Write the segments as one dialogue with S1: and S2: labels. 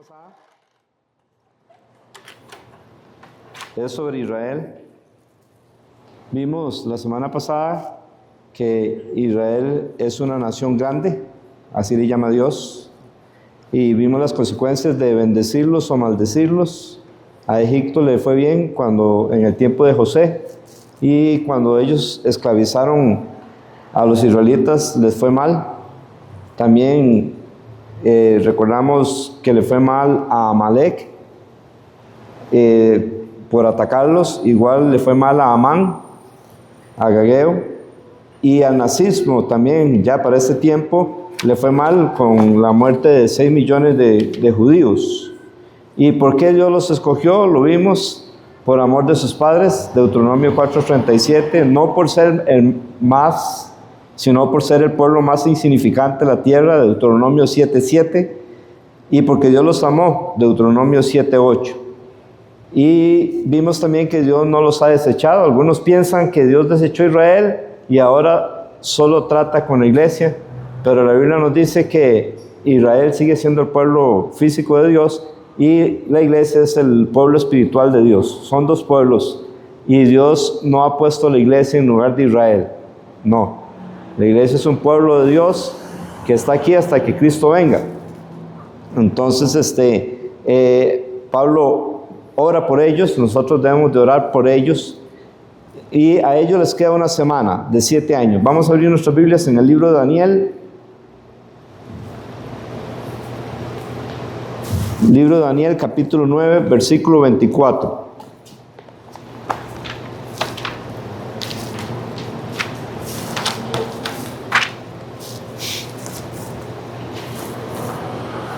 S1: pasada es sobre Israel. Vimos la semana pasada que Israel es una nación grande, así le llama Dios, y vimos las consecuencias de bendecirlos o maldecirlos. A Egipto le fue bien en el tiempo de José, y cuando ellos esclavizaron a los israelitas les fue mal. También recordamos que le fue mal a Amalek por atacarlos. Igual le fue mal a Amán, a Agageo, y al nazismo también. Ya para ese tiempo le fue mal con la muerte de 6 millones de judíos. ¿Y por qué Dios los escogió? Lo vimos: por amor de sus padres, Deuteronomio 4:37, no por ser el más, sino por ser el pueblo más insignificante de la tierra, Deuteronomio 7:7, y porque Dios los amó, Deuteronomio 7:8. Y vimos también que Dios no los ha desechado. Algunos piensan que Dios desechó a Israel y ahora solo trata con la iglesia, pero la Biblia nos dice que Israel sigue siendo el pueblo físico de Dios y la iglesia es el pueblo espiritual de Dios. Son dos pueblos, y Dios no ha puesto la iglesia en lugar de Israel. No, la iglesia es un pueblo de Dios que está aquí hasta que Cristo venga. Entonces, Pablo ora por ellos, nosotros debemos de orar por ellos, y a ellos les queda una semana de 7 años. Vamos a abrir nuestras Biblias en el libro de Daniel. Libro de Daniel, capítulo 9, versículo 24.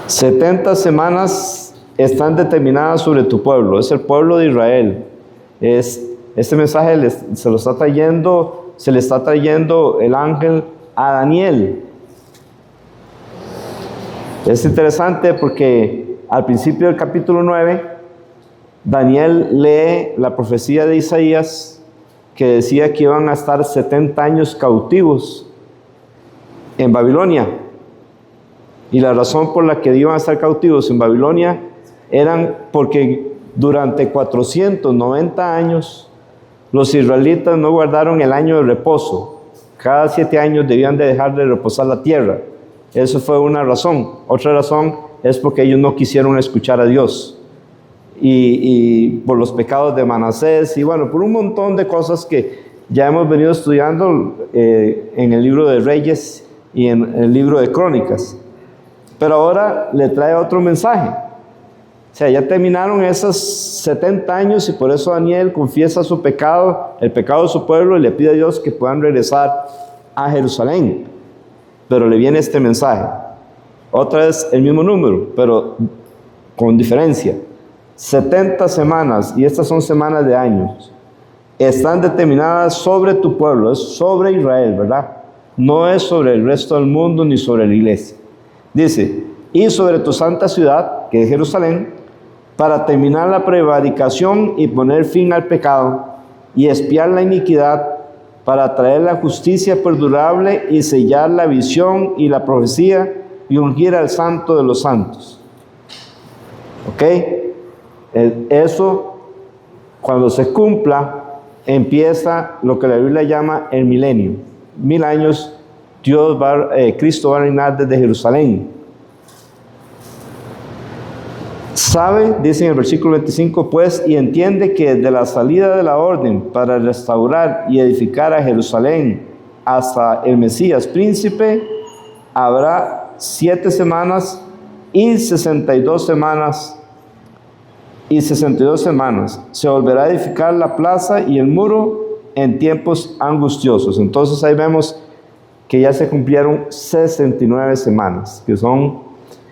S1: «70 semanas están determinadas sobre tu pueblo». Es el pueblo de Israel. Este mensaje se le está trayendo el ángel a Daniel. Es interesante porque al principio del capítulo 9, Daniel lee la profecía de Isaías que decía que iban a estar 70 años cautivos en Babilonia. Y la razón por la que iban a estar cautivos en Babilonia eran porque durante 490 años los israelitas no guardaron el año de reposo. Cada 7 años debían de dejar de reposar la tierra. Eso fue una razón. Otra razón es porque ellos no quisieron escuchar a Dios. Y por los pecados de Manasés, y bueno, por un montón de cosas que ya hemos venido estudiando en el libro de Reyes y en el libro de Crónicas. Pero ahora le trae otro mensaje. O sea, ya terminaron esos 70 años, y por eso Daniel confiesa su pecado, el pecado de su pueblo, y le pide a Dios que puedan regresar a Jerusalén. Pero le viene este mensaje. Otra vez el mismo número, pero con diferencia. 70 semanas, y estas son semanas de años, están determinadas sobre tu pueblo. Es sobre Israel, ¿verdad? No es sobre el resto del mundo ni sobre la iglesia. Dice: y sobre tu santa ciudad, que es Jerusalén, para terminar la prevaricación y poner fin al pecado, y expiar la iniquidad, para traer la justicia perdurable y sellar la visión y la profecía, y ungir al santo de los santos. ¿Ok? Eso, cuando se cumpla, empieza lo que la Biblia llama el milenio. 1000 años Cristo va a reinar desde Jerusalén. Sabe, dice en el versículo 25, pues, y entiende que desde la salida de la orden para restaurar y edificar a Jerusalén hasta el Mesías príncipe, habrá 7 semanas y 62 semanas. Se volverá a edificar la plaza y el muro en tiempos angustiosos. Entonces ahí vemos que ya se cumplieron 69 semanas, que son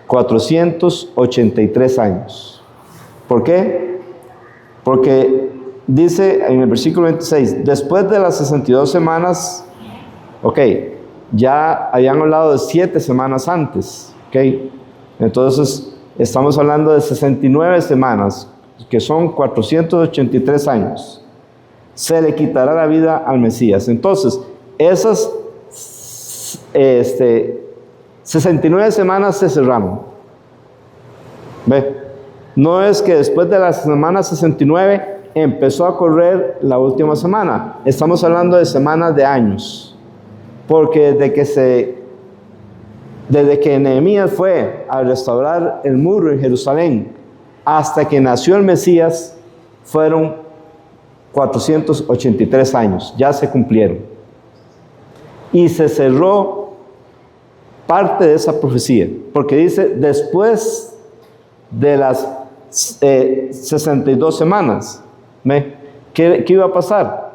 S1: 483 años. ¿Por qué? Porque dice en el versículo 26, después de las 62 semanas, ya habían hablado de 7 semanas antes, entonces estamos hablando de 69 semanas, que son 483 años. Se le quitará la vida al Mesías. Entonces, esas 69 semanas se cerraron. ¿Ve? No es que después de la semana 69 empezó a correr la última semana. Estamos hablando de semanas de años. Porque desde que Nehemías fue a restaurar el muro en Jerusalén hasta que nació el Mesías, fueron 483 años, ya se cumplieron. Y se cerró parte de esa profecía, porque dice, después de las 62 semanas, ¿qué iba a pasar?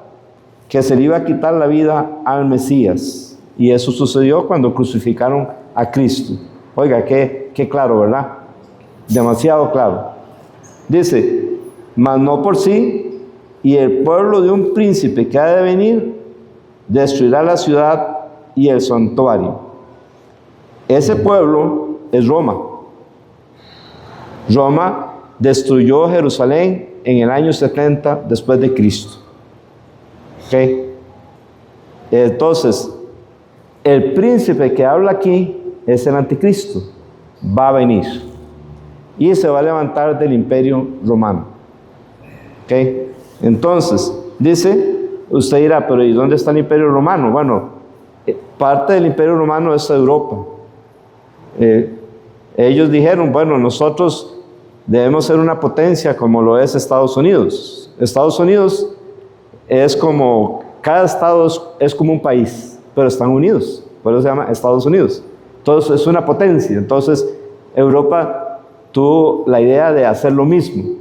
S1: Que se le iba a quitar la vida al Mesías. Y eso sucedió cuando crucificaron a Cristo. Oiga, qué claro, ¿verdad? Demasiado claro. Dice, mas no por sí, y el pueblo de un príncipe que ha de venir, destruirá la ciudad y el santuario. Ese pueblo es Roma. Roma destruyó Jerusalén en el año 70 después de Cristo. ¿Ok? Entonces, el príncipe que habla aquí es el anticristo. Va a venir. Y se va a levantar del imperio romano. ¿Ok? Entonces, dice, usted dirá, pero ¿y dónde está el imperio romano? Bueno, parte del imperio romano es Europa. Ellos dijeron, bueno, nosotros debemos ser una potencia como lo es Estados Unidos. Estados Unidos es como, cada estado es como un país, pero están unidos, por eso se llama Estados Unidos. Entonces es una potencia. Entonces Europa tuvo la idea de hacer lo mismo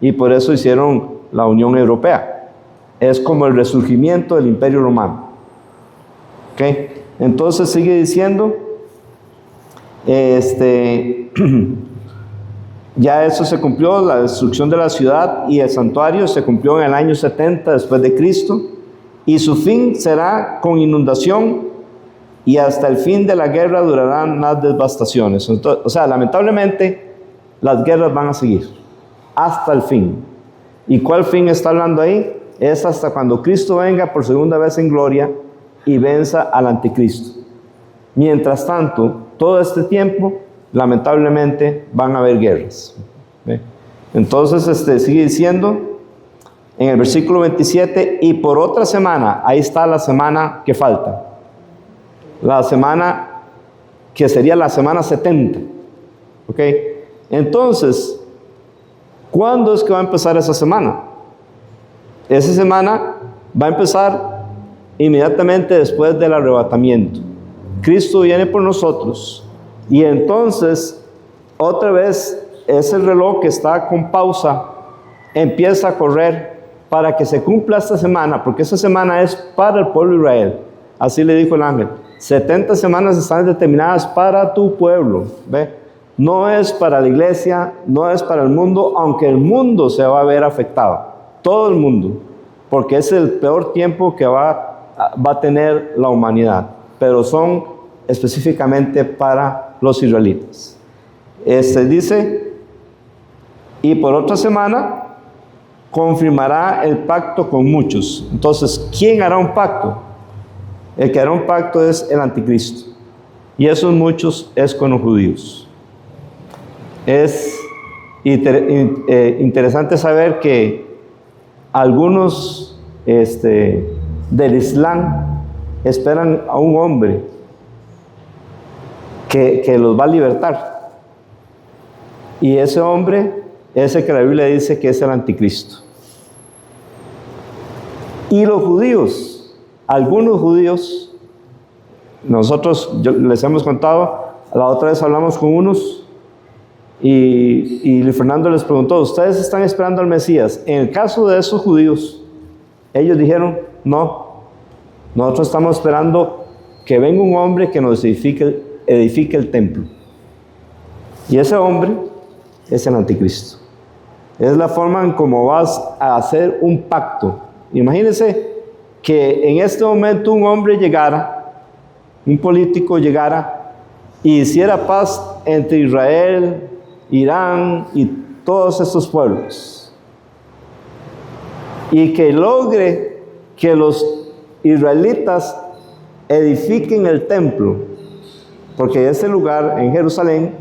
S1: y por eso hicieron la Unión Europea. Es como el resurgimiento del Imperio Romano. ¿Ok? Entonces sigue diciendo, ya eso se cumplió, la destrucción de la ciudad y el santuario se cumplió en el año 70 después de Cristo, y su fin será con inundación, y hasta el fin de la guerra durarán las devastaciones. Entonces, o sea, lamentablemente las guerras van a seguir hasta el fin. ¿Y cuál fin está hablando ahí? Es hasta cuando Cristo venga por segunda vez en gloria y venza al anticristo. Mientras tanto, todo este tiempo, lamentablemente, van a haber guerras. ¿Ve? Entonces, sigue diciendo en el versículo 27, y por otra semana, ahí está la semana que falta. La semana que sería la semana 70. ¿Ok? Entonces, ¿cuándo es que va a empezar esa semana? Esa semana va a empezar inmediatamente después del arrebatamiento. Cristo viene por nosotros y entonces otra vez ese reloj que está con pausa empieza a correr para que se cumpla esta semana, porque esta semana es para el pueblo de Israel. Así le dijo el ángel, 70 semanas están determinadas para tu pueblo. ¿Ve? No es para la iglesia, no es para el mundo, aunque el mundo se va a ver afectado, todo el mundo, porque es el peor tiempo que va a tener la humanidad, pero son específicamente para los israelitas. Dice, y por otra semana confirmará el pacto con muchos. Entonces, ¿quién hará un pacto? El que hará un pacto es el anticristo, y esos muchos es con los judíos. Es interesante saber que algunos del Islam esperan a un hombre que los va a libertar, y ese hombre es el que la Biblia dice que es el anticristo. Y los judíos, algunos judíos, nosotros les hemos contado, la otra vez hablamos con unos y Fernando les preguntó, ¿ustedes están esperando al Mesías? En el caso de esos judíos, ellos dijeron, no, nosotros estamos esperando que venga un hombre que nos edifique el templo. Y ese hombre es el anticristo. Es la forma en cómo vas a hacer un pacto. Imagínense que en este momento un hombre llegara, un político llegara y hiciera paz entre Israel, Irán y todos estos pueblos, y que logre que los israelitas edifiquen el templo, porque en ese lugar, en Jerusalén,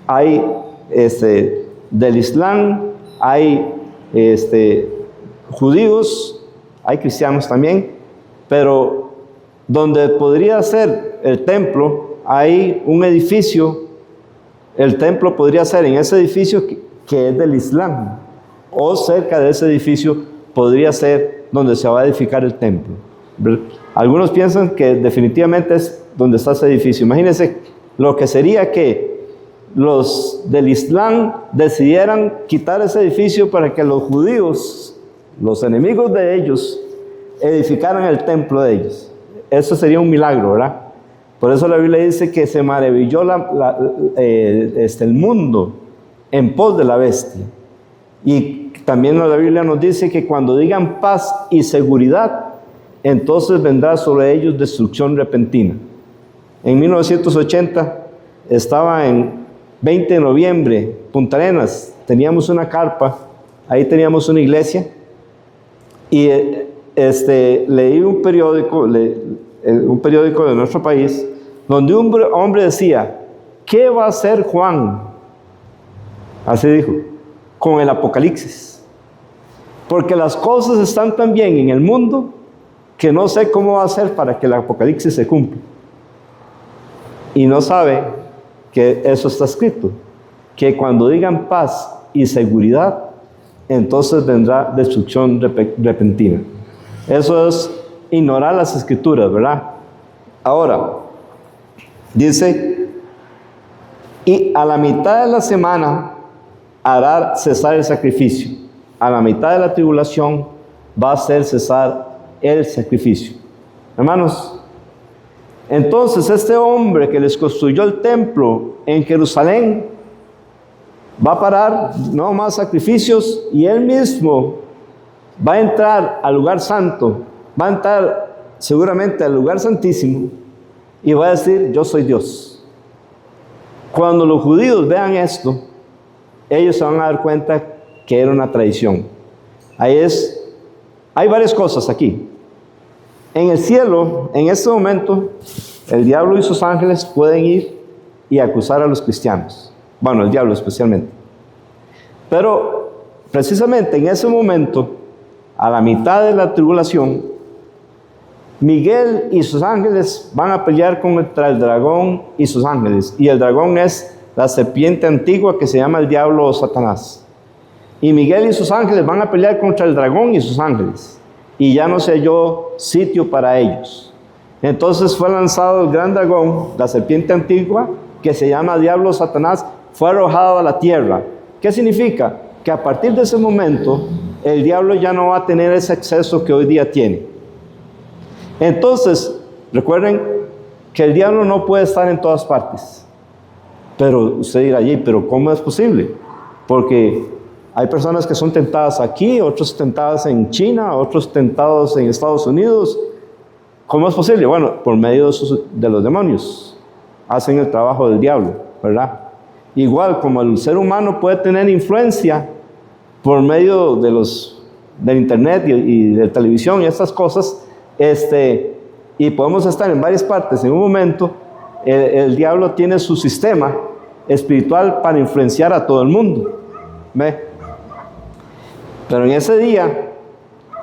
S1: hay del Islam, hay judíos, hay cristianos también, pero donde podría ser el templo, hay un edificio, el templo podría ser en ese edificio que es del Islam, o cerca de ese edificio podría ser donde se va a edificar el templo. Algunos piensan que definitivamente es donde está ese edificio. Imagínense lo que sería que los del Islam decidieran quitar ese edificio para que los judíos, los enemigos de ellos, edificaran el templo de ellos. Eso sería un milagro, ¿verdad? Por eso la Biblia dice que se maravilló el mundo en pos de la bestia. Y también la Biblia nos dice que cuando digan paz y seguridad, entonces vendrá sobre ellos destrucción repentina. En 1980 estaba en 20 de noviembre, Punta Arenas, teníamos una carpa, ahí teníamos una iglesia, y leí un periódico de nuestro país, donde un hombre decía, ¿qué va a hacer Juan? Así dijo, con el Apocalipsis. Porque las cosas están tan bien en el mundo que no sé cómo va a hacer para que el Apocalipsis se cumpla. Y no sabe que eso está escrito, que cuando digan paz y seguridad, entonces vendrá destrucción repentina. Eso es ignorar las escrituras, ¿verdad? Ahora, dice, y a la mitad de la semana hará cesar el sacrificio. A la mitad de la tribulación va a hacer cesar el sacrificio. Hermanos, entonces este hombre que les construyó el templo en Jerusalén va a parar, no más sacrificios, y él mismo va a entrar al lugar santo, va a entrar seguramente al lugar santísimo y va a decir, yo soy Dios. Cuando los judíos vean esto, ellos se van a dar cuenta que era una traición. Hay varias cosas aquí. En el cielo, en este momento, el diablo y sus ángeles pueden ir y acusar a los cristianos. Bueno, el diablo especialmente. Pero precisamente en ese momento, a la mitad de la tribulación, Miguel y sus ángeles van a pelear contra el dragón y sus ángeles. Y el dragón es la serpiente antigua que se llama el diablo o Satanás. Y Miguel y sus ángeles van a pelear contra el dragón y sus ángeles. Y ya no se halló sitio para ellos. Entonces fue lanzado el gran dragón, la serpiente antigua, que se llama diablo o Satanás, fue arrojado a la tierra. ¿Qué significa? Que a partir de ese momento, el diablo ya no va a tener ese acceso que hoy día tiene. Entonces, recuerden que el diablo no puede estar en todas partes. Pero usted dirá, pero ¿cómo es posible? Porque hay personas que son tentadas aquí, otros tentadas en China, otros tentados en Estados Unidos. ¿Cómo es posible? Bueno, por medio de los demonios. Hacen el trabajo del diablo, ¿verdad? Igual como el ser humano puede tener influencia por medio del internet y de televisión y estas cosas, y podemos estar en varias partes en un momento. El diablo tiene su sistema espiritual para influenciar a todo el mundo. ¿Ve? Pero en ese día,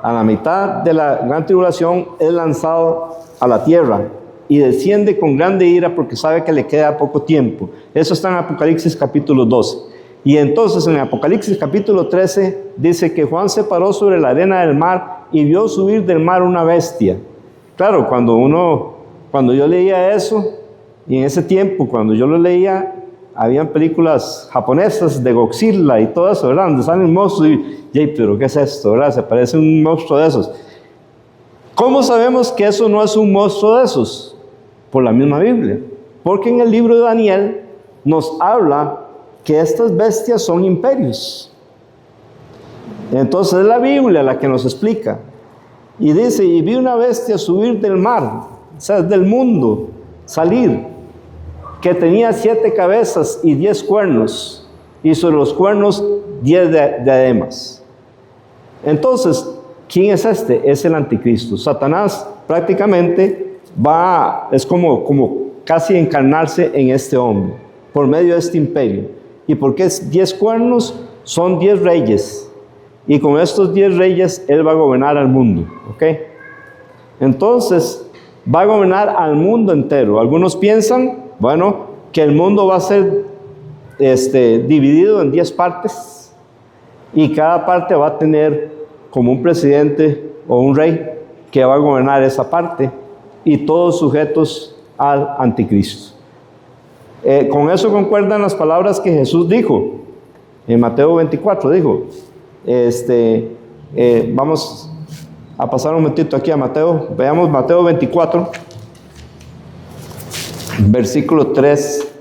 S1: a la mitad de la gran tribulación, es lanzado a la tierra y desciende con grande ira porque sabe que le queda poco tiempo. Eso está en Apocalipsis capítulo 12. Y entonces en Apocalipsis capítulo 13 dice que Juan se paró sobre la arena del mar y vio subir del mar una bestia. Claro, cuando yo leía eso, y en ese tiempo, cuando yo lo leía, habían películas japonesas de Godzilla y todo eso, ¿verdad? Donde salen monstruos y pero ¿qué es esto, verdad? Se parece un monstruo de esos. ¿Cómo sabemos que eso no es un monstruo de esos? Por la misma Biblia. Porque en el libro de Daniel nos habla que estas bestias son imperios. Entonces es la Biblia la que nos explica. Y dice, y vi una bestia subir del mar, o sea, del mundo, salir, que tenía 7 cabezas y 10 cuernos, y sobre los cuernos 10 diademas. Entonces, ¿quién es este? Es el anticristo. Satanás prácticamente es como casi encarnarse en este hombre, por medio de este imperio. ¿Y por qué 10 cuernos? Son 10 reyes. Y con estos 10 reyes, Él va a gobernar al mundo. ¿Ok? Entonces, va a gobernar al mundo entero. Algunos piensan, bueno, que el mundo va a ser dividido en 10 partes. Y cada parte va a tener como un presidente o un rey que va a gobernar esa parte. Y todos sujetos al anticristo. Con eso concuerdan las palabras que Jesús dijo en Mateo 24. Dijo, vamos a pasar un momentito aquí a Mateo. Veamos Mateo 24, versículo 3.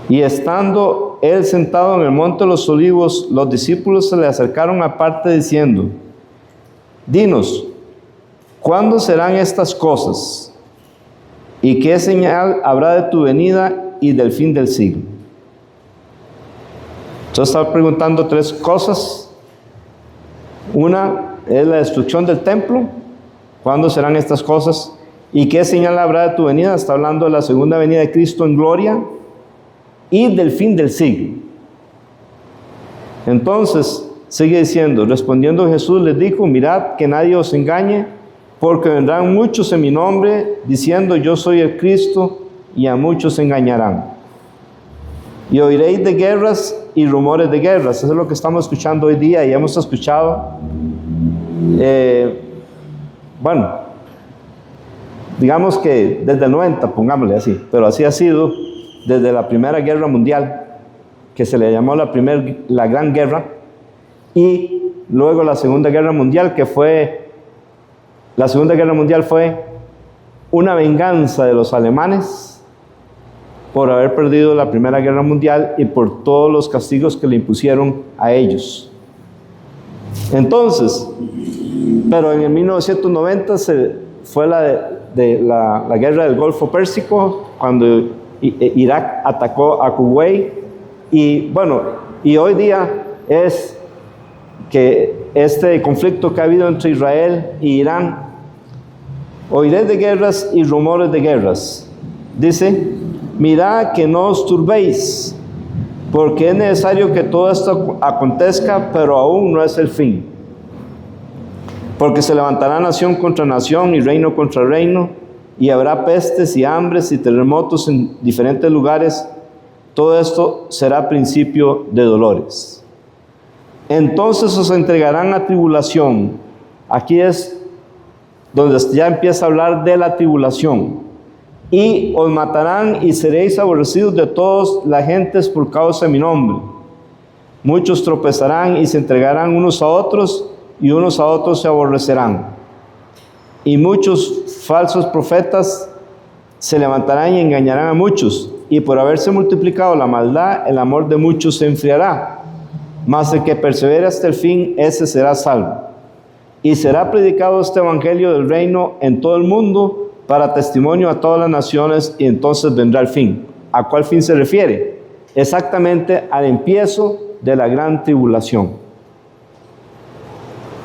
S1: Y estando él sentado en el monte de los olivos, los discípulos se le acercaron aparte diciendo, dinos, ¿cuándo serán estas cosas? ¿Y qué señal habrá de tu venida y del fin del siglo? Entonces estaba preguntando 3 cosas. Una es la destrucción del templo. ¿Cuándo serán estas cosas? ¿Y qué señal habrá de tu venida? Está hablando de la segunda venida de Cristo en gloria y del fin del siglo. Entonces, sigue diciendo, respondiendo Jesús les dijo, mirad que nadie os engañe, porque vendrán muchos en mi nombre, diciendo yo soy el Cristo, y a muchos engañarán. Y oiréis de guerras y rumores de guerras. Eso es lo que estamos escuchando hoy día, y hemos escuchado, digamos que desde el 90, pongámosle así, pero así ha sido desde la Primera Guerra Mundial, que se le llamó la Gran Guerra, y luego la Segunda Guerra Mundial, la Segunda Guerra Mundial fue una venganza de los alemanes por haber perdido la Primera Guerra Mundial y por todos los castigos que le impusieron a ellos. Entonces, pero en el 1990 fue la guerra del Golfo Pérsico, cuando Irak atacó a Kuwait, y hoy día es que este conflicto que ha habido entre Israel e Irán, oiré de guerras y rumores de guerras. Dice, mirad que no os turbéis, porque es necesario que todo esto acontezca, pero aún no es el fin. Porque se levantará nación contra nación y reino contra reino, y habrá pestes y hambres y terremotos en diferentes lugares. Todo esto será principio de dolores. Entonces os entregarán a tribulación. Aquí es donde ya empieza a hablar de la tribulación. Y os matarán y seréis aborrecidos de todas las gentes por causa de mi nombre. Muchos tropezarán y se entregarán unos a otros, y unos a otros se aborrecerán. Y muchos falsos profetas se levantarán y engañarán a muchos. Y por haberse multiplicado la maldad, el amor de muchos se enfriará. Mas el que persevere hasta el fin, ese será salvo. Y será predicado este evangelio del reino en todo el mundo para testimonio a todas las naciones, y entonces vendrá el fin. ¿A cuál fin se refiere? Exactamente al empiezo de la gran tribulación.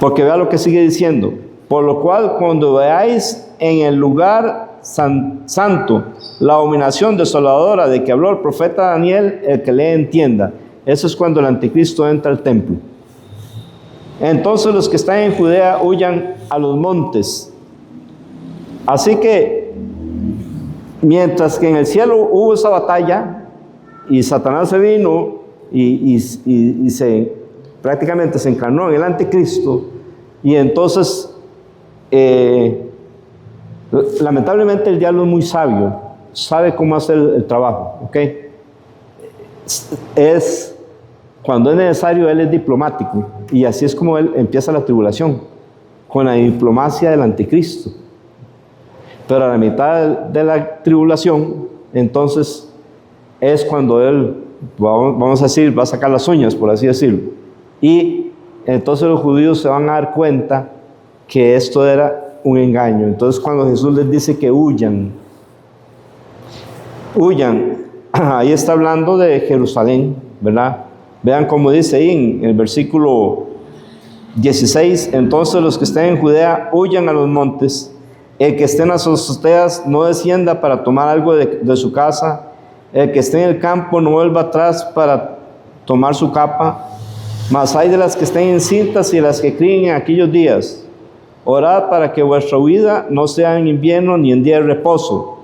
S1: Porque vea lo que sigue diciendo. Por lo cual, cuando veáis en el lugar santo la abominación desoladora de que habló el profeta Daniel, el que lee entienda. Eso es cuando el anticristo entra al templo. Entonces los que están en Judea huyan a los montes. Así que, mientras que en el cielo hubo esa batalla, y Satanás se vino y prácticamente se encarnó en el anticristo, y entonces lamentablemente el diablo es muy sabio, sabe cómo hacer el trabajo, ¿ok? Cuando es necesario, él es diplomático, y así es como él empieza la tribulación, con la diplomacia del anticristo. Pero a la mitad de la tribulación, entonces es cuando él, vamos a decir, va a sacar las uñas, por así decirlo, y entonces los judíos se van a dar cuenta que esto era un engaño. Entonces cuando Jesús les dice que huyan, ahí está hablando de Jerusalén, ¿verdad? Vean cómo dice ahí en el versículo 16, entonces los que estén en Judea huyan a los montes, el que esté en las azoteas no descienda para tomar algo de su casa, el que esté en el campo no vuelva atrás para tomar su capa, mas hay de las que estén encintas y de las que críen en aquellos días. Orad para que vuestra huida no sea en invierno ni en día de reposo,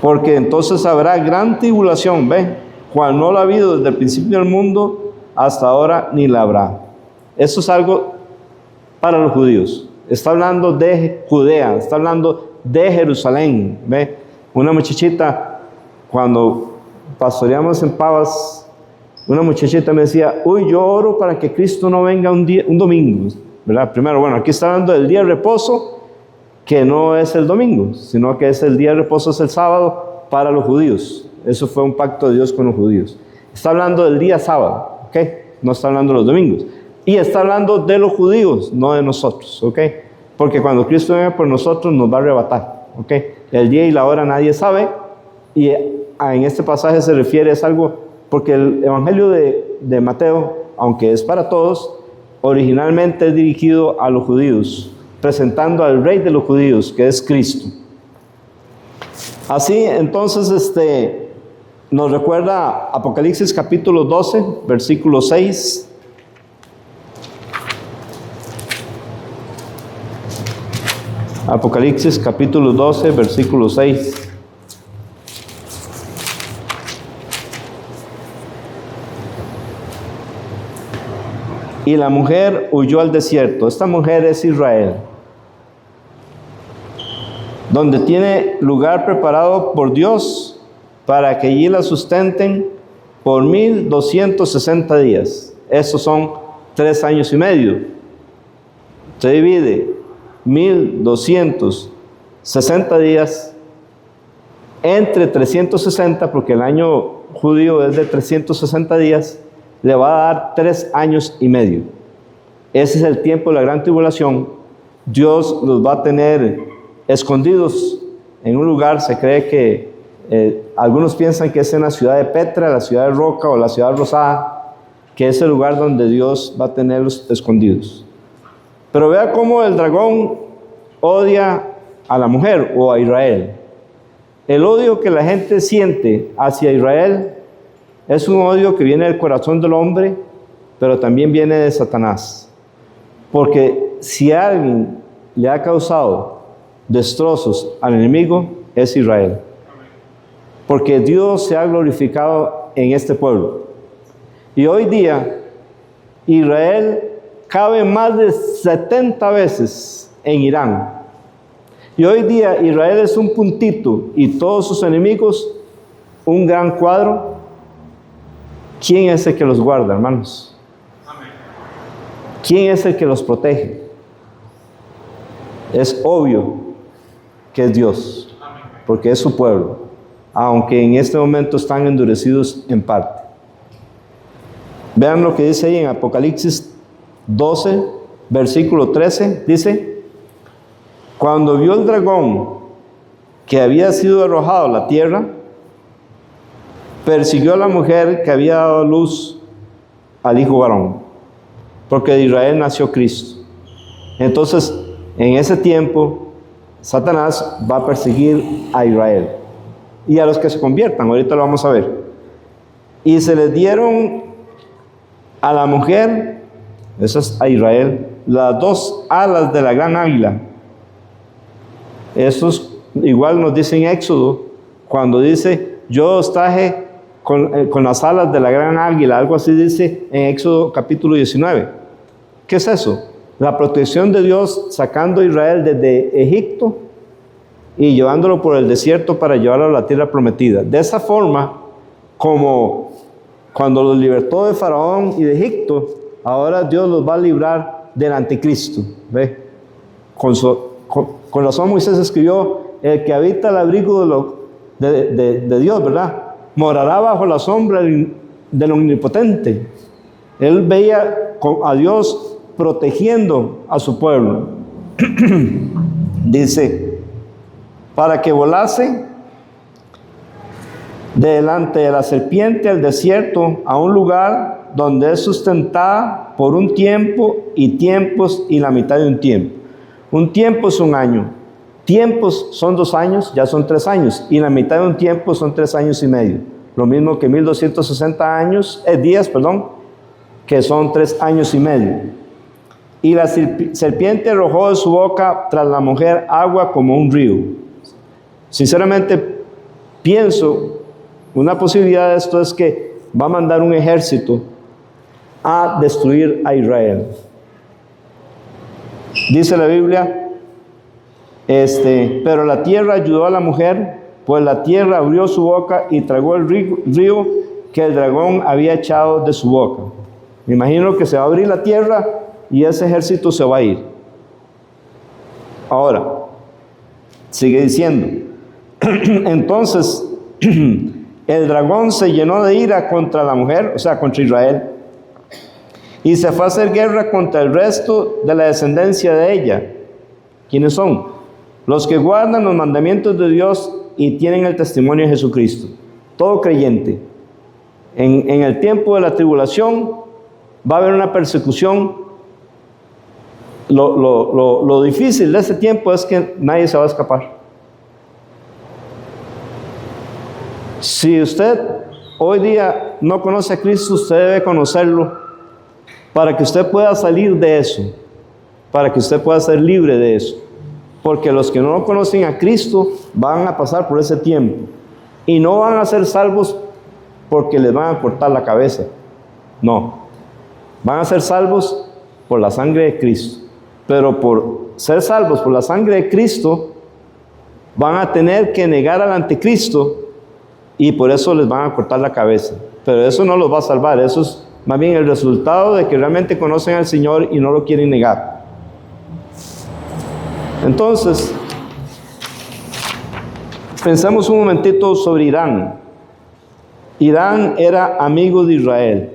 S1: porque entonces habrá gran tribulación, cual no la ha habido desde el principio del mundo hasta ahora ni la habrá. Eso es algo para los judíos. Está hablando de Judea, está hablando de Jerusalén. Una muchachita, cuando pastoreamos en Pavas, una muchachita me decía, yo oro para que Cristo no venga un domingo, ¿verdad? Primero, bueno, aquí está hablando del día de reposo, que no es el domingo, sino que es el día de reposo, es el sábado para los judíos. Eso fue un pacto de Dios con los judíos. Está hablando del día sábado, ¿ok? No está hablando de los domingos. Y está hablando de los judíos, no de nosotros, ¿ok? Porque cuando Cristo venga por nosotros nos va a arrebatar, ¿ok? El día y la hora nadie sabe, y en este pasaje se refiere, es algo, porque el Evangelio de Mateo, aunque es para todos, originalmente es dirigido a los judíos, presentando al Rey de los judíos, que es Cristo. Así, entonces, nos recuerda Apocalipsis capítulo 12, versículo 6. Apocalipsis capítulo 12, versículo 6. Y la mujer huyó al desierto. Esta mujer es Israel, donde tiene lugar preparado por Dios para que allí la sustenten por 1260 días. Estos son 3 años y medio. Se divide 1260 días entre 360, porque el año judío es de 360 días, le va a dar 3 años y medio. Ese es el tiempo de la gran tribulación. Dios los va a tener escondidos en un lugar. Se cree que algunos piensan que es en la ciudad de Petra, la ciudad de Roca o la ciudad rosada, que es el lugar donde Dios va a tenerlos escondidos. Pero vea cómo el dragón odia a la mujer o a Israel. El odio que la gente siente hacia Israel es un odio que viene del corazón del hombre, pero también viene de Satanás. Porque si alguien le ha causado destrozos al enemigo, es Israel. Porque Dios se ha glorificado en este pueblo. Y hoy día, Israel cabe más de 70 veces en Irán. Y hoy día Israel es un puntito y todos sus enemigos un gran cuadro. ¿Quién es el que los guarda, hermanos? ¿Quién es el que los protege? Es obvio que es Dios, porque es su pueblo, aunque en este momento están endurecidos en parte. Vean lo que dice ahí en Apocalipsis 12, versículo 13, dice: cuando vio el dragón que había sido arrojado a la tierra, persiguió a la mujer que había dado luz al hijo varón, porque de Israel nació Cristo. Entonces, en ese tiempo, Satanás va a perseguir a Israel y a los que se conviertan. Ahorita lo vamos a ver. Y se les dieron a la mujer, eso es a Israel, las 2 alas de la gran águila. Eso es, igual nos dice en Éxodo, cuando dice, yo os traje con las alas de la gran águila, algo así dice en Éxodo capítulo 19. ¿Qué es eso? La protección de Dios sacando a Israel desde Egipto y llevándolo por el desierto para llevarlo a la tierra prometida. De esa forma, como cuando los libertó de Faraón y de Egipto, ahora Dios los va a librar del anticristo. ¿Ve? Con razón Moisés escribió, el que habita el abrigo de Dios, ¿verdad? Morará bajo la sombra del omnipotente. Él veía a Dios protegiendo a su pueblo. Dice, para que volase delante de la serpiente al desierto, a un lugar donde es sustentada por un tiempo y tiempos y la mitad de un tiempo. Un tiempo es un año. Tiempos son 2 años, ya son 3 años. Y la mitad de un tiempo son 3 años y medio. Lo mismo que 1260 días, que son 3 años y medio. Y la serpiente arrojó de su boca tras la mujer agua como un río. Sinceramente, pienso, una posibilidad de esto es que va a mandar un ejército a destruir a Israel. Dice la Biblia, pero la tierra ayudó a la mujer, pues la tierra abrió su boca y tragó el río que el dragón había echado de su boca. Me imagino que se va a abrir la tierra y ese ejército se va a ir. Ahora, sigue diciendo, entonces el dragón se llenó de ira contra la mujer, o sea, contra Israel, y se fue a hacer guerra contra el resto de la descendencia de ella. ¿Quiénes son? Los que guardan los mandamientos de Dios y tienen el testimonio de Jesucristo. Todo creyente. En el tiempo de la tribulación va a haber una persecución. Lo difícil de ese tiempo es que nadie se va a escapar. Si usted hoy día no conoce a Cristo, usted debe conocerlo para que usted pueda salir de eso, para que usted pueda ser libre de eso. Porque los que no conocen a Cristo van a pasar por ese tiempo y no van a ser salvos porque les van a cortar la cabeza. No, van a ser salvos por la sangre de Cristo. Pero por ser salvos por la sangre de Cristo, van a tener que negar al anticristo y por eso les van a cortar la cabeza. Pero eso no los va a salvar, eso es más bien el resultado de que realmente conocen al Señor y no lo quieren negar. Entonces, pensemos un momentito sobre Irán. Irán era amigo de Israel.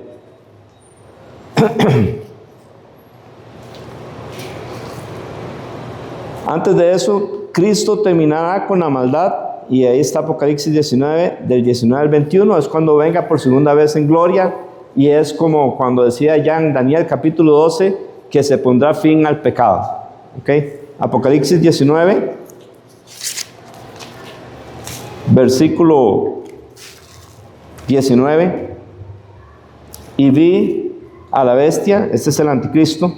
S1: Antes de eso, Cristo terminará con la maldad, y ahí está Apocalipsis 19, del 19 al 21, es cuando venga por segunda vez en gloria, y es como cuando decía ya en Daniel capítulo 12, que se pondrá fin al pecado. ¿Ok? Apocalipsis 19, versículo 19, y vi a la bestia, este es el anticristo,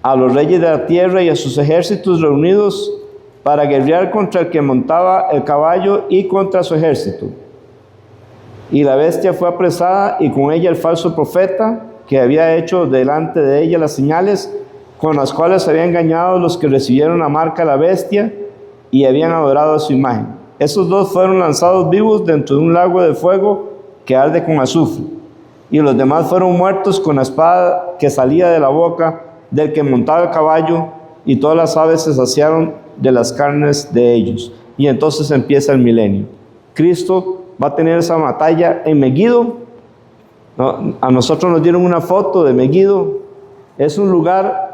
S1: a los reyes de la tierra y a sus ejércitos reunidos para guerrear contra el que montaba el caballo y contra su ejército. Y la bestia fue apresada y con ella el falso profeta que había hecho delante de ella las señales con las cuales había engañado a los que recibieron la marca de la bestia y habían adorado a su imagen. Esos dos fueron lanzados vivos dentro de un lago de fuego que arde con azufre, y los demás fueron muertos con la espada que salía de la boca del que montaba el caballo, y todas las aves se saciaron de las carnes de ellos. Y entonces empieza el milenio. Cristo va a tener esa batalla en Megiddo. A nosotros nos dieron una foto de Megiddo. Es un lugar,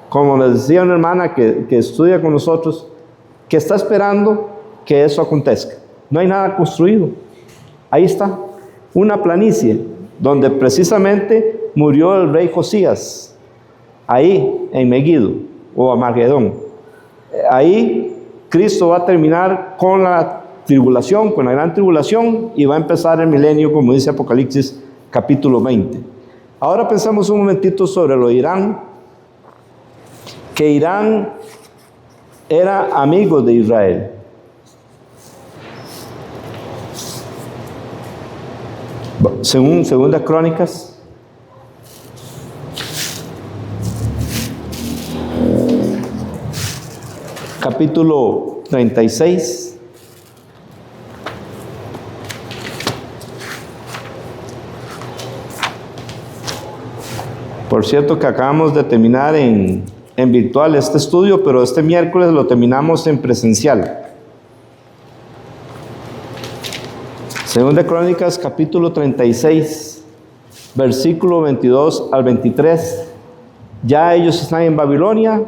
S1: como les decía una hermana que estudia con nosotros, que está esperando que eso acontezca. No hay nada construido. Ahí está, una planicie donde precisamente murió el rey Josías. Ahí en Megiddo o Armagedón. Ahí Cristo va a terminar con la tribulación, con la gran tribulación, y va a empezar el milenio, como dice Apocalipsis capítulo 20. Ahora pensamos un momentito sobre lo de Irán, que Irán era amigo de Israel. Según Segunda Crónicas, capítulo 36. Por cierto que acabamos de terminar en virtual este estudio, pero este miércoles lo terminamos en presencial. Segunda Crónicas, capítulo 36, versículo 22 al 23. Ya ellos están en Babilonia.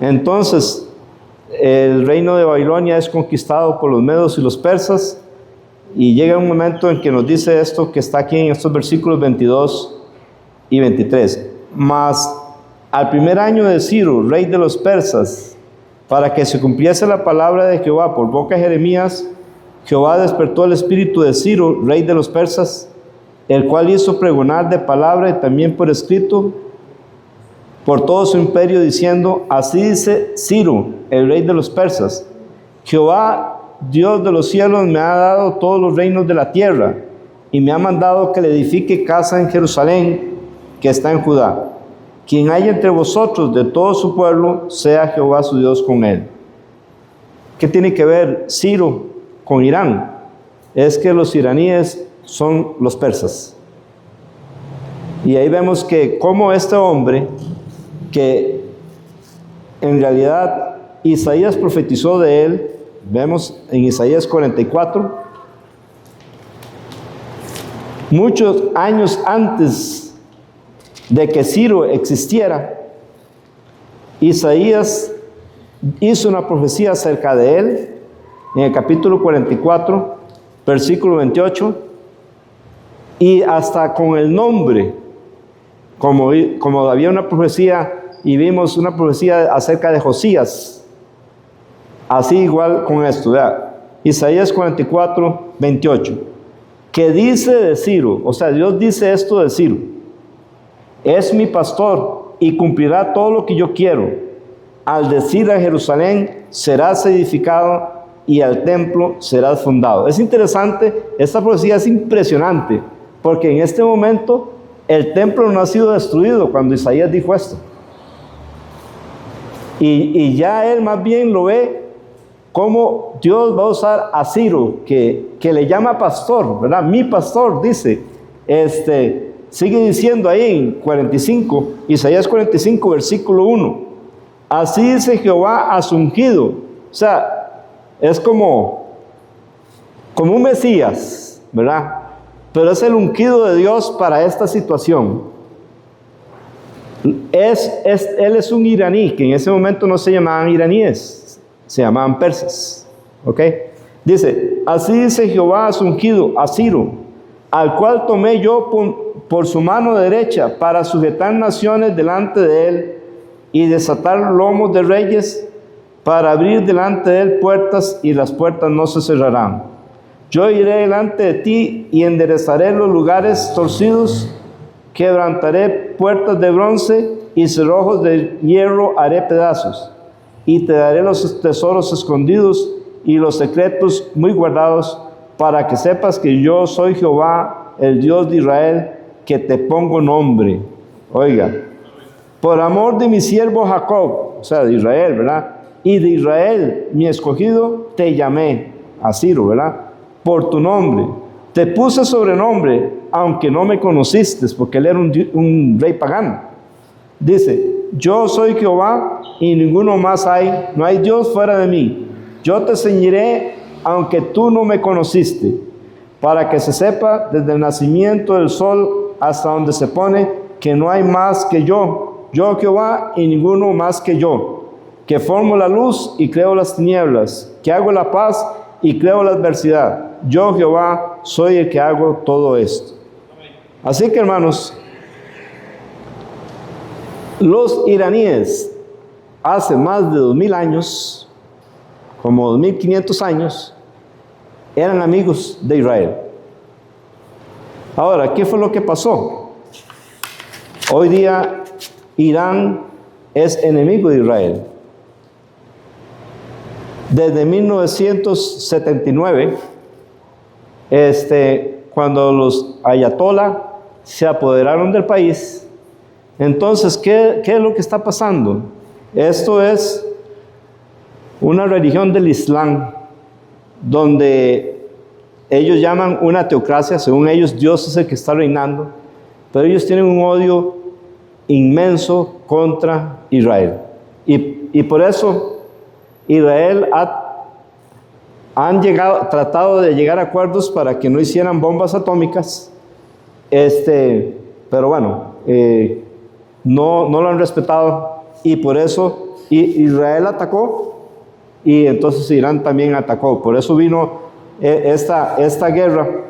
S1: Entonces, el reino de Babilonia es conquistado por los medos y los persas, y llega un momento en que nos dice esto que está aquí en estos versículos 22 y 23. Mas al primer año de Ciro, rey de los persas, para que se cumpliese la palabra de Jehová por boca de Jeremías, Jehová despertó el espíritu de Ciro, rey de los persas, el cual hizo pregonar de palabra y también por escrito por todo su imperio, diciendo: así dice Ciro, el rey de los persas: Jehová, Dios de los cielos, me ha dado todos los reinos de la tierra, y me ha mandado que le edifique casa en Jerusalén, que está en Judá. Quien haya entre vosotros de todo su pueblo, sea Jehová su Dios con él. ¿Qué tiene que ver Ciro con Irán? Es que los iraníes son los persas. Y ahí vemos que como este hombre, que en realidad Isaías profetizó de él, vemos en Isaías 44, muchos años antes de que Ciro existiera, Isaías hizo una profecía acerca de él en el capítulo 44, versículo 28, y hasta con el nombre, como había una profecía, y vimos una profecía acerca de Josías, así igual con esto, ¿verdad? Isaías 44, 28, que dice de Ciro, o sea, Dios dice esto de Ciro: es mi pastor y cumplirá todo lo que yo quiero. Al decir a Jerusalén: serás edificado, y al templo serás fundado. Es interesante, esta profecía es impresionante, porque en este momento el templo no ha sido destruido cuando Isaías dijo esto. Y ya él más bien lo ve como Dios va a usar a Ciro, que le llama pastor, ¿verdad? Mi pastor, dice. Sigue diciendo ahí en 45, Isaías 45, versículo 1. Así dice Jehová a su ungido. O sea, es como un Mesías, ¿verdad? Pero es el ungido de Dios para esta situación. Él es un iraní, que en ese momento no se llamaban iraníes, se llamaban persas. ¿Ok? Dice: así dice Jehová a su ungido, a Ciro, al cual tomé yo por su mano derecha para sujetar naciones delante de él y desatar lomos de reyes, para abrir delante de él puertas, y las puertas no se cerrarán. Yo iré delante de ti y enderezaré los lugares torcidos, quebrantaré puertas de bronce y cerrojos de hierro haré pedazos, y te daré los tesoros escondidos y los secretos muy guardados, para que sepas que yo soy Jehová, el Dios de Israel, que te pongo nombre. Oiga, por amor de mi siervo Jacob, o sea, de Israel, ¿verdad? Y de Israel, mi escogido, te llamé, a Ciro, ¿verdad? Por tu nombre. Te puse sobrenombre, aunque no me conociste, porque él era un rey pagano. Dice: yo soy Jehová y ninguno más hay, no hay Dios fuera de mí. Yo te ceñiré, aunque tú no me conociste, para que se sepa desde el nacimiento del sol hasta donde se pone, que no hay más que yo Jehová y ninguno más que yo, que formo la luz y creo las tinieblas, que hago la paz y creo la adversidad. Yo Jehová soy el que hago todo esto. Así que, hermanos, los iraníes hace más de 2000 años, como 2500 años, eran amigos de Israel. Ahora, ¿qué fue lo que pasó? Hoy día Irán es enemigo de Israel. Desde 1979, cuando los ayatolá se apoderaron del país, entonces, ¿qué es lo que está pasando? Esto es una religión del Islam, donde ellos llaman una teocracia. Según ellos, Dios es el que está reinando, pero ellos tienen un odio inmenso contra Israel. Y por eso Israel han tratado de llegar a acuerdos para que no hicieran bombas atómicas, pero bueno, no lo han respetado, y por eso Israel atacó, y entonces Irán también atacó. Por eso vino esta guerra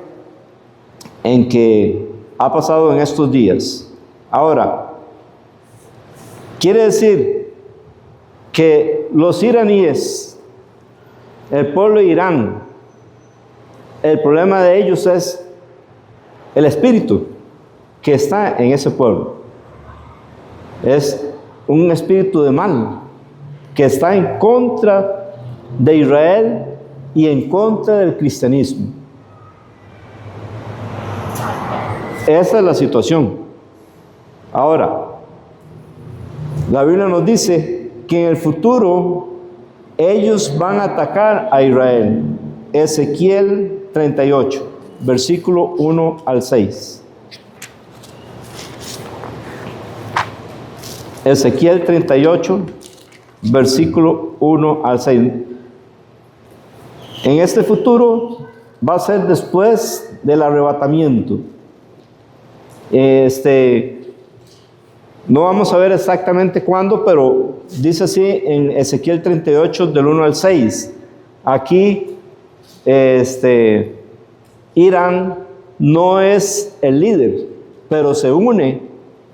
S1: en que ha pasado en estos días. Ahora, quiere decir que los iraníes, el pueblo de Irán, el problema de ellos es el espíritu que está en ese pueblo. Es un espíritu de mal que está en contra de Israel y en contra del cristianismo. Esa es la situación. Ahora, la Biblia nos dice que en el futuro ellos van a atacar a Israel. Ezequiel 38, versículo 1 al 6. Ezequiel 38, versículo 1 al 6. En este futuro va a ser después del arrebatamiento. No vamos a ver exactamente cuándo, pero dice así en Ezequiel 38, del 1 al 6. Aquí, Irán no es el líder, pero se une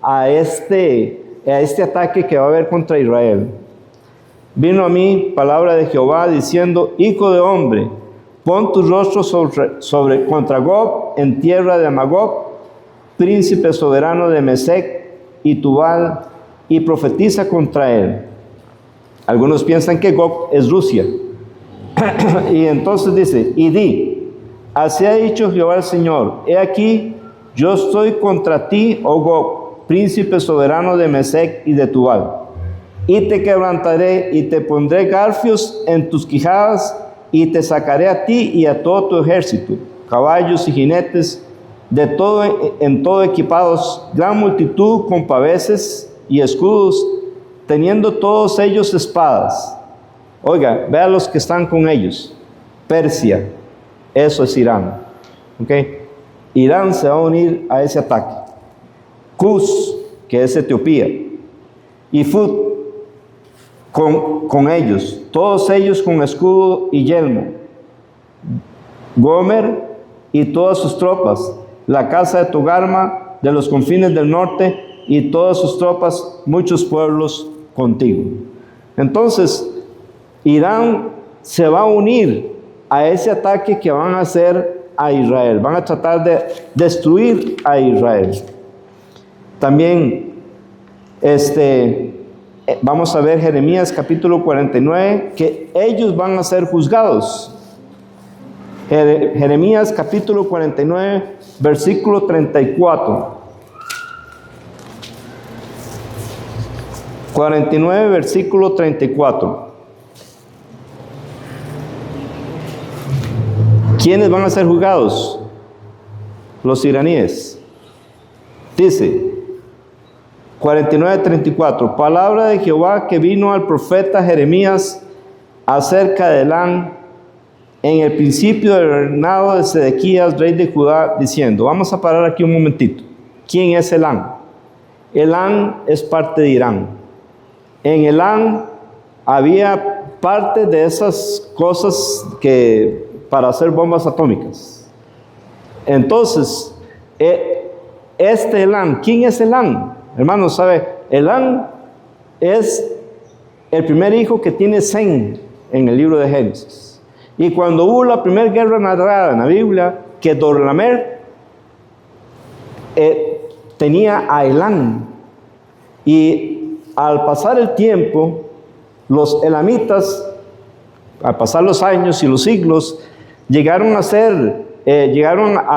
S1: a este ataque que va a haber contra Israel. Vino a mí palabra de Jehová diciendo: Hijo de hombre, pon tu rostro contra Gog en tierra de Magog, príncipe soberano de Mesec y Tubal, y profetiza contra él. Algunos piensan que Gog es Rusia. Y entonces dice: y di, así ha dicho Jehová el Señor: he aquí, yo estoy contra ti, oh Gog, príncipe soberano de Mesec y de Tubal, y te quebrantaré y te pondré garfios en tus quijadas, y te sacaré a ti y a todo tu ejército, caballos y jinetes, de todo, en todo equipados, gran multitud con paveses y escudos, teniendo todos ellos espadas. Oiga, vea los que están con ellos. Persia, eso es Irán. ¿Okay? Irán se va a unir a ese ataque. Cus, que es Etiopía, y Fut con ellos, todos ellos con escudo y yelmo. Gomer y todas sus tropas, la casa de Togarma de los confines del norte y todas sus tropas, muchos pueblos contigo. Entonces, Irán se va a unir a ese ataque que van a hacer a Israel. Van a tratar de destruir a Israel. También, vamos a ver Jeremías capítulo 49, que ellos van a ser juzgados. Jeremías capítulo 49, versículo 34. 49, versículo 34. ¿Quiénes van a ser juzgados? Los iraníes. Dice 49:34, palabra de Jehová que vino al profeta Jeremías acerca de Elán en el principio del reinado de Sedequías, rey de Judá, diciendo. Vamos a parar aquí un momentito. ¿Quién es Elán? Elán es parte de Irán. En Elán había parte de esas cosas que para hacer bombas atómicas. Entonces, Elán, ¿quién es Elán? Hermanos, ¿sabe? Elán es el primer hijo que tiene Sem en el libro de Génesis. Y cuando hubo la primera guerra narrada en la Biblia, que Dorlamer tenía a Elán. Y al pasar el tiempo, los elamitas, al pasar los años y los siglos, llegaron a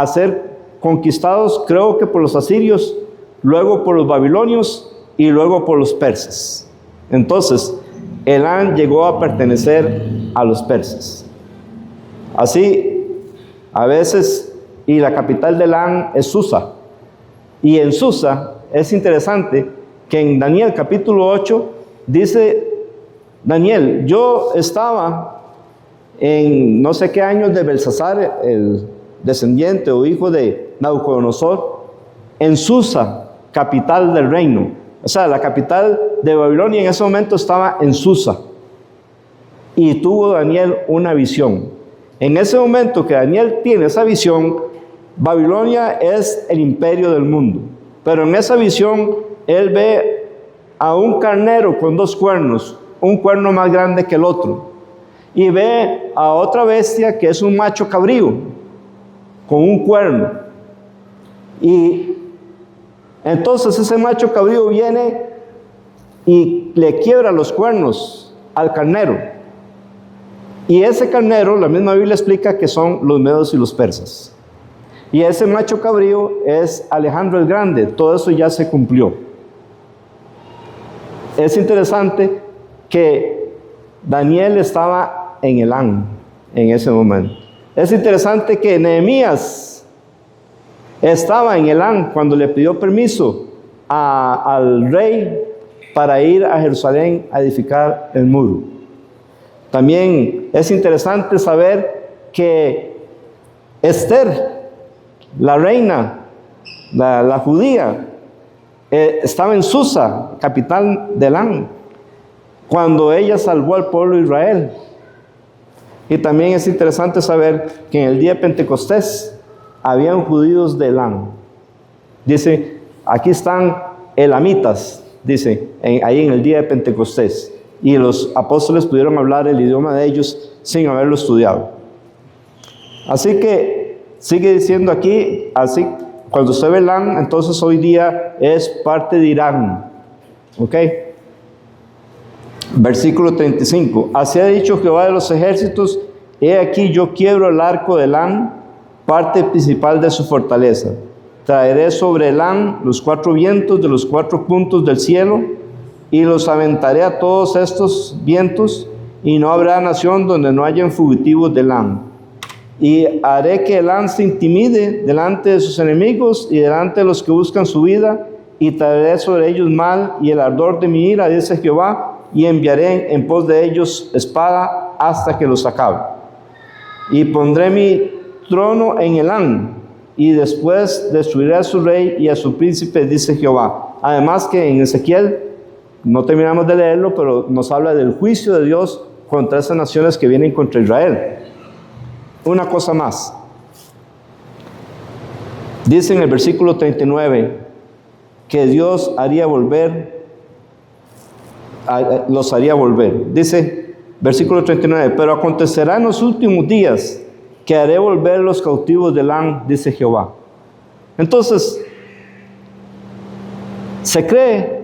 S1: ser conquistados, creo que por los asirios, luego por los babilonios y luego por los persas. Entonces, Elán llegó a pertenecer a los persas. Así, a veces, y la capital de Elán es Susa. Y en Susa es interesante que en Daniel capítulo 8 dice Daniel: yo estaba en no sé qué años de Belsasar, el descendiente o hijo de Nabucodonosor, en Susa, capital del reino. O sea, la capital de Babilonia en ese momento estaba en Susa. Y tuvo Daniel una visión. En ese momento que Daniel tiene esa visión, Babilonia es el imperio del mundo. Pero en esa visión, él ve a un carnero con 2 cuernos, un cuerno más grande que el otro. Y ve a otra bestia que es un macho cabrío, con un cuerno. Y entonces ese macho cabrío viene y le quiebra los cuernos al carnero. Y ese carnero, la misma Biblia explica que son los medos y los persas. Y ese macho cabrío es Alejandro el Grande. Todo eso ya se cumplió. Es interesante que Daniel estaba en Elán en ese momento. Es interesante que Nehemías estaba en Elán cuando le pidió permiso al rey para ir a Jerusalén a edificar el muro. También es interesante saber que Esther, la reina, la judía, estaba en Susa, capital de Elán, cuando ella salvó al pueblo de Israel. Y también es interesante saber que en el día de Pentecostés habían judíos de Elán. Dice, aquí están elamitas, dice, ahí en el día de Pentecostés. Y los apóstoles pudieron hablar el idioma de ellos sin haberlo estudiado. Así que sigue diciendo aquí, así cuando usted ve Elán, entonces hoy día es parte de Irán. ¿Ok? Versículo 35. Así ha dicho Jehová de los ejércitos: he aquí yo quiebro el arco de Elán, parte principal de su fortaleza. Traeré sobre Elán los 4 vientos de los 4 puntos del cielo, y los aventaré a todos estos vientos, y no habrá nación donde no hayan fugitivos de Elán. Y haré que Elán se intimide delante de sus enemigos y delante de los que buscan su vida, y traeré sobre ellos mal y el ardor de mi ira, dice Jehová, y enviaré en pos de ellos espada hasta que los acabe. Y pondré mi trono en Elán, y después destruiré a su rey y a su príncipe, dice Jehová. Además que en Ezequiel, no terminamos de leerlo, pero nos habla del juicio de Dios contra esas naciones que vienen contra Israel. Una cosa más. Dice en el versículo 39 que Dios los haría volver. Dice, versículo 39, pero acontecerá en los últimos días que haré volver los cautivos de Elán, dice Jehová. Entonces, se cree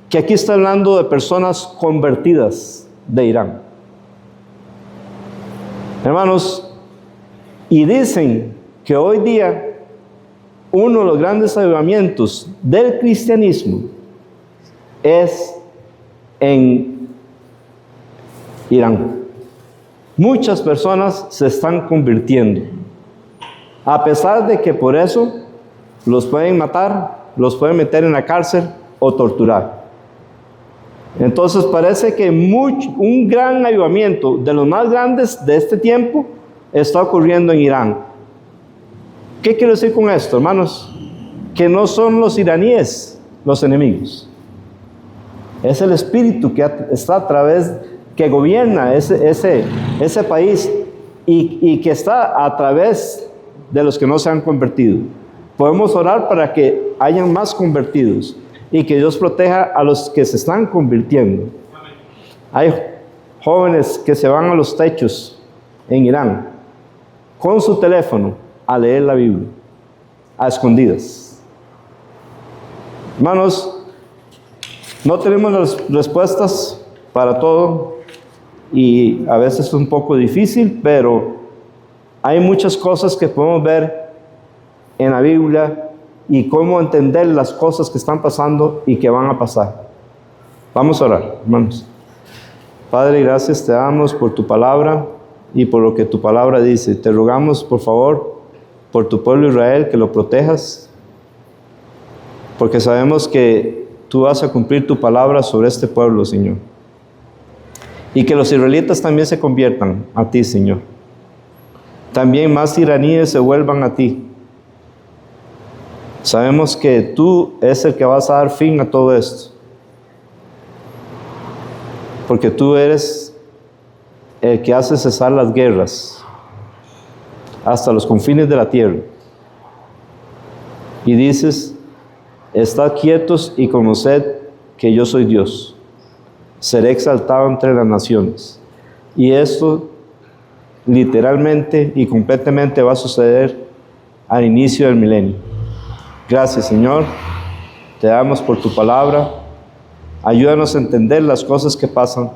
S1: que aquí está hablando de personas convertidas de Irán. Hermanos, y dicen que hoy día uno de los grandes avivamientos del cristianismo es en Irán. Muchas personas se están convirtiendo, a pesar de que por eso los pueden matar, los pueden meter en la cárcel o torturar. Entonces parece que un gran avivamiento de los más grandes de este tiempo está ocurriendo en Irán. ¿Qué quiero decir con esto, hermanos? Que no son los iraníes los enemigos. Es el espíritu que está a través, que gobierna ese país y que está a través de los que no se han convertido. Podemos orar para que hayan más convertidos y que Dios proteja a los que se están convirtiendo. Hay jóvenes que se van a los techos en Irán con su teléfono a leer la Biblia, a escondidas. Hermanos, no tenemos las respuestas para todo y a veces es un poco difícil, pero hay muchas cosas que podemos ver en la Biblia y cómo entender las cosas que están pasando y que van a pasar. Vamos a orar, hermanos. Padre, gracias te damos por tu palabra y por lo que tu palabra dice. Te rogamos, por favor, por tu pueblo Israel, que lo protejas, porque sabemos que tú vas a cumplir tu palabra sobre este pueblo, Señor. Y que los israelitas también se conviertan a ti, Señor. También más iraníes se vuelvan a ti. Sabemos que tú es el que vas a dar fin a todo esto, porque tú eres el que hace cesar las guerras hasta los confines de la tierra. Y dices Estad quietos y conoced que yo soy Dios. Seré exaltado entre las naciones. Y esto literalmente y completamente va a suceder al inicio del milenio. Gracias, Señor. Te damos por tu palabra. Ayúdanos a entender las cosas que pasan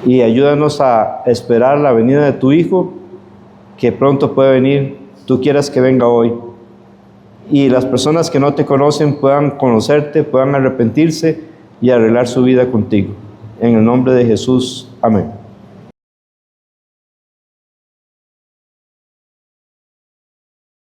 S1: y ayúdanos a esperar la venida de tu Hijo, que pronto puede venir. Tú quieras que venga hoy. Y las personas que no te conocen puedan conocerte, puedan arrepentirse y arreglar su vida contigo. En el nombre de Jesús. Amén.